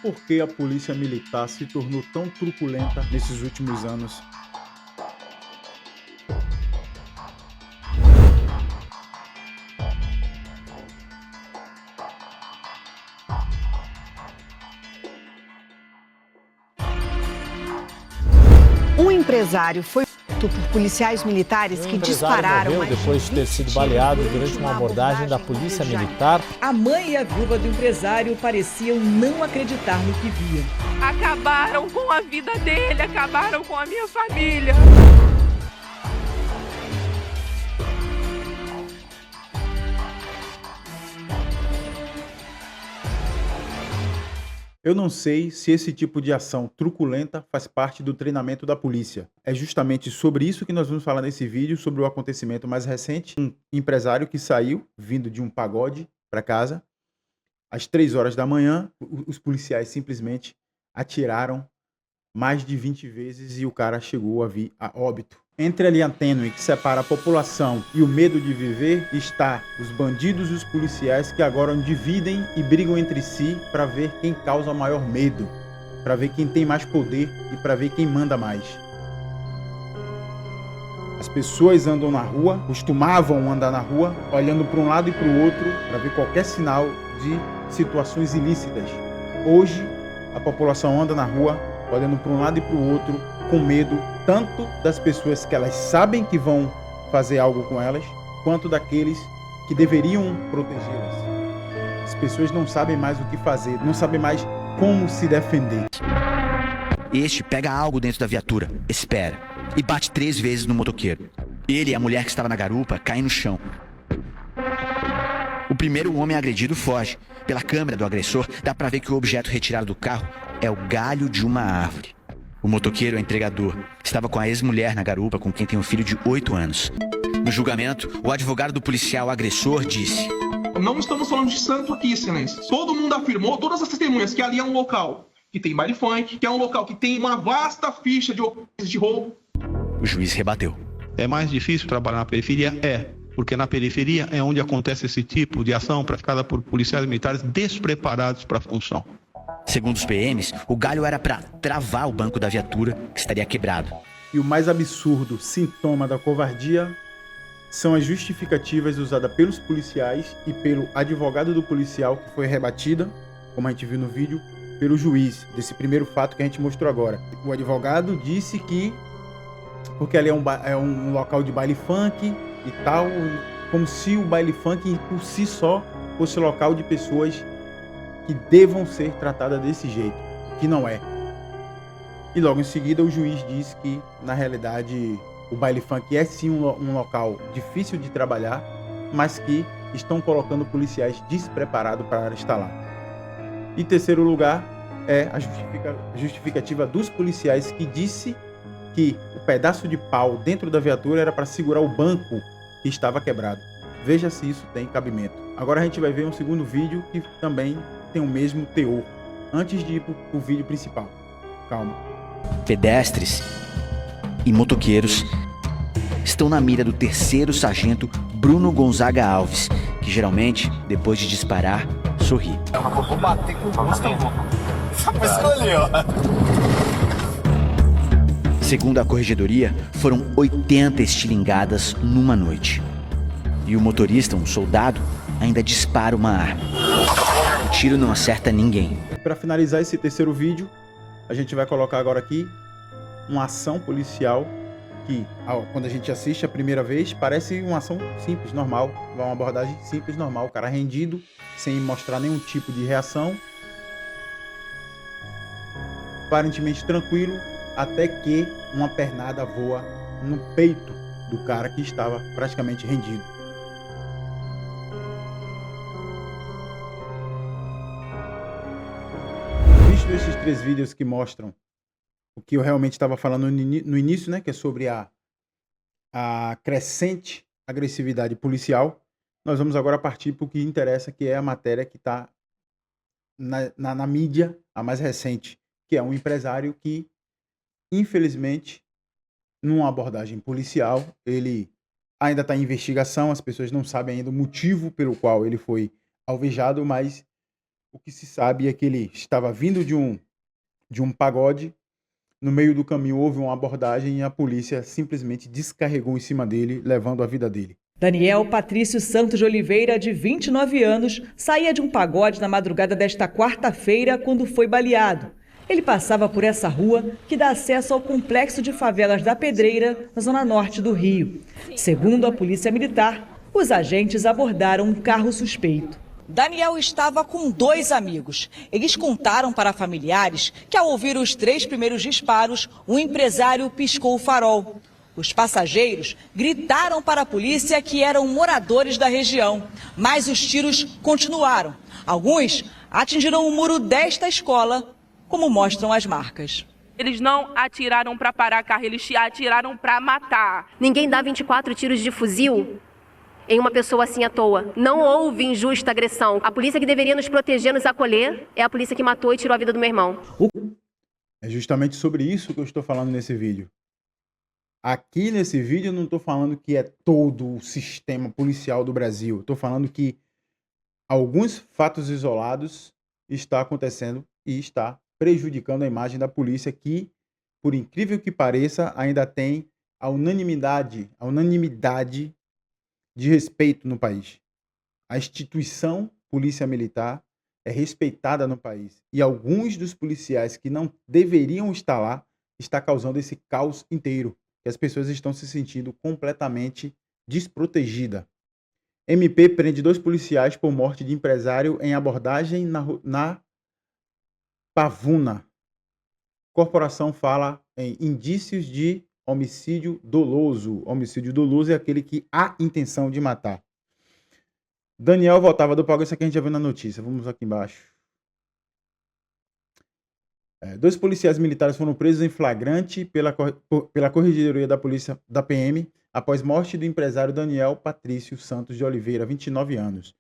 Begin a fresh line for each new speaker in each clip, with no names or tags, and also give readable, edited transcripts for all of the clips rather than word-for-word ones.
Por que a polícia militar se tornou tão truculenta nesses últimos anos?
Um empresário foi morto por policiais militares que dispararam
morreu depois de ter sido baleado durante uma abordagem da polícia militar.
A mãe e a viúva do empresário pareciam não acreditar no que viam.
Acabaram com a vida dele, acabaram com a minha família.
Eu não sei se esse tipo de ação truculenta faz parte do treinamento da polícia. É justamente sobre isso que nós vamos falar nesse vídeo, sobre o acontecimento mais recente. Um empresário que saiu, vindo de um pagode para casa, às 3 horas da manhã, os policiais simplesmente atiraram mais de 20 vezes e o cara chegou a vir a óbito. Entre a linha tênue que separa a população e o medo de viver está os bandidos e os policiais que agora dividem e brigam entre si para ver quem causa maior medo, para ver quem tem mais poder e para ver quem manda mais. As pessoas andam na rua, costumavam andar na rua, olhando para um lado e para o outro para ver qualquer sinal de situações ilícitas. Hoje, a população anda na rua, olhando para um lado e para o outro, com medo tanto das pessoas que elas sabem que vão fazer algo com elas, quanto daqueles que deveriam protegê-las. As pessoas não sabem mais o que fazer, não sabem mais como se defender.
Este pega algo dentro da viatura, espera, e bate 3 vezes no motoqueiro. Ele e a mulher que estava na garupa caem no chão. O primeiro homem agredido foge. Pela câmera do agressor, dá pra ver que o objeto retirado do carro é o galho de uma árvore. O motoqueiro é entregador. Estava com a ex-mulher na garupa, com quem tem um filho de 8 anos. No julgamento, o advogado do policial agressor disse:
não estamos falando de santo aqui, excelência. Todo mundo afirmou, todas as testemunhas, que ali é um local que tem baile funk, que é um local que tem uma vasta ficha de ocorrências de roubo.
O juiz rebateu.
É mais difícil trabalhar na periferia? É. Porque na periferia é onde acontece esse tipo de ação praticada por policiais militares despreparados para a função.
Segundo os PMs, o galho era para travar o banco da viatura, que estaria quebrado.
E o mais absurdo sintoma da covardia são as justificativas usadas pelos policiais e pelo advogado do policial, que foi rebatida, como a gente viu no vídeo, pelo juiz, desse primeiro fato que a gente mostrou agora. O advogado disse que, porque ali é um local de baile funk e tal, como se o baile funk por si só fosse local de pessoas que devam ser tratadas desse jeito, que não é. E logo em seguida o juiz disse que, na realidade, o baile funk é sim um local difícil de trabalhar, mas que estão colocando policiais despreparados para estar lá. E terceiro lugar é a justificativa dos policiais, que disse que o pedaço de pau dentro da viatura era para segurar o banco que estava quebrado. Veja se isso tem cabimento. Agora a gente vai ver um segundo vídeo que também tem o mesmo teor, antes de ir para o vídeo principal. Calma.
Pedestres e motoqueiros estão na mira do terceiro sargento Bruno Gonzaga Alves, que geralmente, depois de disparar, sorri.
Vou bater com o gosto, só pra escolher, ó.
Segundo a corregedoria, foram 80 estilingadas numa noite. E o motorista, um soldado, ainda dispara uma arma. O tiro não acerta ninguém.
Para finalizar esse terceiro vídeo, a gente vai colocar agora aqui uma ação policial que, quando a gente assiste a primeira vez, parece uma ação simples, normal, uma abordagem simples, normal. O cara rendido, sem mostrar nenhum tipo de reação, aparentemente tranquilo, até que uma pernada voa no peito do cara que estava praticamente rendido. Visto esses 3 vídeos que mostram o que eu realmente estava falando no início, né, que é sobre a crescente agressividade policial, nós vamos agora partir para o que interessa, que é a matéria que está na mídia, a mais recente, que é um empresário que, infelizmente, numa abordagem policial, ele ainda está em investigação, as pessoas não sabem ainda o motivo pelo qual ele foi alvejado, mas O que se sabe é que ele estava vindo de um pagode. No meio do caminho houve uma abordagem e a polícia simplesmente descarregou em cima dele, levando a vida dele.
Daniel Patrício Santos de Oliveira, de 29 anos, saía de um pagode na madrugada desta quarta-feira quando foi baleado. Ele passava por essa rua que dá acesso ao complexo de favelas da Pedreira, na zona norte do Rio. Segundo a Polícia Militar, os agentes abordaram um carro suspeito. Daniel estava com 2 amigos. Eles contaram para familiares que, ao ouvir os 3 primeiros disparos, o empresário piscou o farol. Os passageiros gritaram para a polícia que eram moradores da região, mas os tiros continuaram. Alguns atingiram o muro desta escola, como mostram as marcas.
Eles não atiraram para parar carro, eles atiraram para matar.
Ninguém dá 24 tiros de fuzil em uma pessoa assim à toa. Não houve injusta agressão. A polícia que deveria nos proteger, nos acolher, é a polícia que matou e tirou a vida do meu irmão.
É justamente sobre isso que eu estou falando nesse vídeo. Aqui nesse vídeo eu não estou falando que é todo o sistema policial do Brasil. Estou falando que alguns fatos isolados estão acontecendo e está prejudicando a imagem da polícia que, por incrível que pareça, ainda tem a unanimidade de respeito no país. A instituição Polícia Militar é respeitada no país. E alguns dos policiais que não deveriam estar lá está causando esse caos inteiro. Que as pessoas estão se sentindo completamente desprotegidas. MP prende 2 policiais por morte de empresário em abordagem na Pavuna. Corporação fala em indícios de homicídio doloso. Homicídio doloso é aquele que há intenção de matar. Daniel voltava do pagode, isso aqui a gente já viu na notícia. Vamos aqui embaixo. 2 policiais militares foram presos em flagrante pela Corregedoria da Polícia da PM após morte do empresário Daniel Patrício Santos de Oliveira, 29 anos,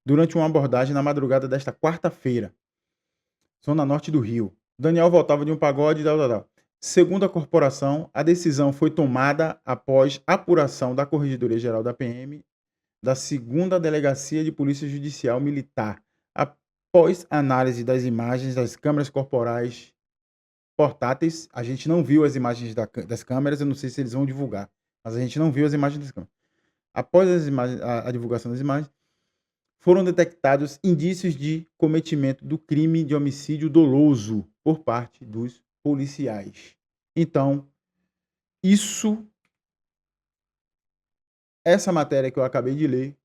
durante uma abordagem na madrugada desta quarta-feira, zona norte do Rio. Daniel voltava de um pagode. Segundo a corporação, a decisão foi tomada após apuração da Corregedoria Geral da PM, da 2ª Delegacia de Polícia Judicial Militar, após análise das imagens das câmeras corporais portáteis. A gente não viu as imagens das câmeras, eu não sei se eles vão divulgar, mas a gente não viu as imagens das câmeras. Após a divulgação das imagens, foram detectados indícios de cometimento do crime de homicídio doloso por parte dos policiais. Então, essa matéria que eu acabei de ler,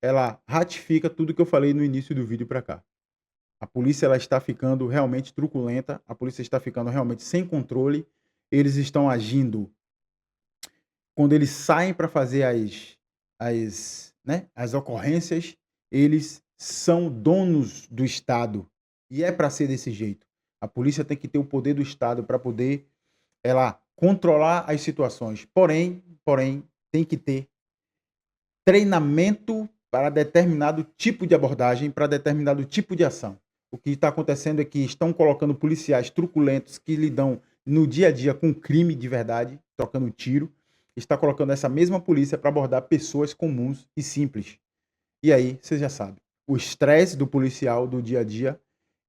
ela ratifica tudo que eu falei no início do vídeo para cá. A polícia ela está ficando realmente truculenta, a polícia está ficando realmente sem controle, eles estão agindo quando eles saem para fazer as ocorrências, eles são donos do Estado e é para ser desse jeito. A polícia tem que ter o poder do Estado para poder controlar as situações. Porém, tem que ter treinamento para determinado tipo de abordagem, para determinado tipo de ação. O que está acontecendo é que estão colocando policiais truculentos que lidam no dia a dia com crime de verdade, trocando tiro. Está colocando essa mesma polícia para abordar pessoas comuns e simples. E aí, você já sabe, o estresse do policial do dia a dia,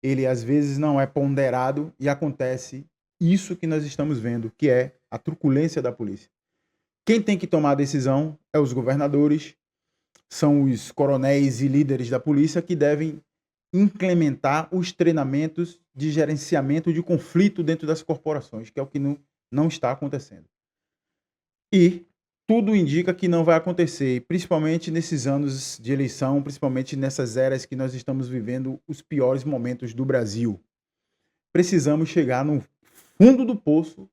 ele às vezes não é ponderado e acontece isso que nós estamos vendo, que é a truculência da polícia. Quem tem que tomar a decisão é os governadores, são os coronéis e líderes da polícia que devem implementar os treinamentos de gerenciamento de conflito dentro das corporações, que é o que não está acontecendo. E tudo indica que não vai acontecer, principalmente nesses anos de eleição, principalmente nessas eras que nós estamos vivendo os piores momentos do Brasil. Precisamos chegar no fundo do poço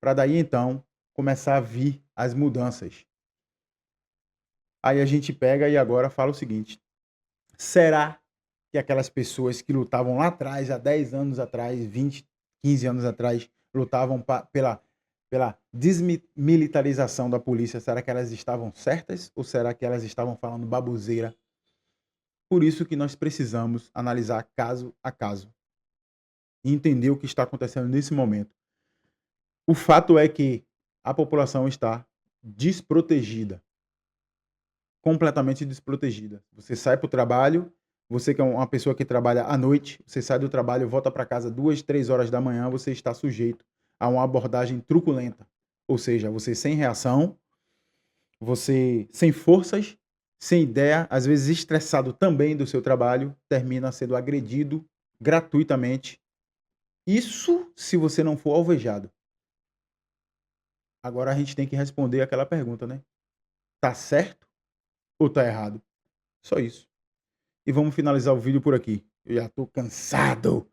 para daí então começar a vir as mudanças. Aí a gente pega e agora fala o seguinte: será que aquelas pessoas que lutavam lá atrás, há 10 anos atrás, 20, 15 anos atrás, lutavam pela desmilitarização da polícia, será que elas estavam certas ou será que elas estavam falando baboseira? Por isso que nós precisamos analisar caso a caso e entender o que está acontecendo nesse momento. O fato é que a população está desprotegida, completamente desprotegida. Você sai para o trabalho, Você que é uma pessoa que trabalha à noite, você sai do trabalho, volta para casa 2, 3 horas da manhã, você está sujeito a uma abordagem truculenta. Ou seja, você sem reação, você sem forças, sem ideia, às vezes estressado também do seu trabalho, termina sendo agredido gratuitamente. Isso se você não for alvejado. Agora a gente tem que responder aquela pergunta, né? Tá certo ou tá errado? Só isso. E vamos finalizar o vídeo por aqui. Eu já tô cansado.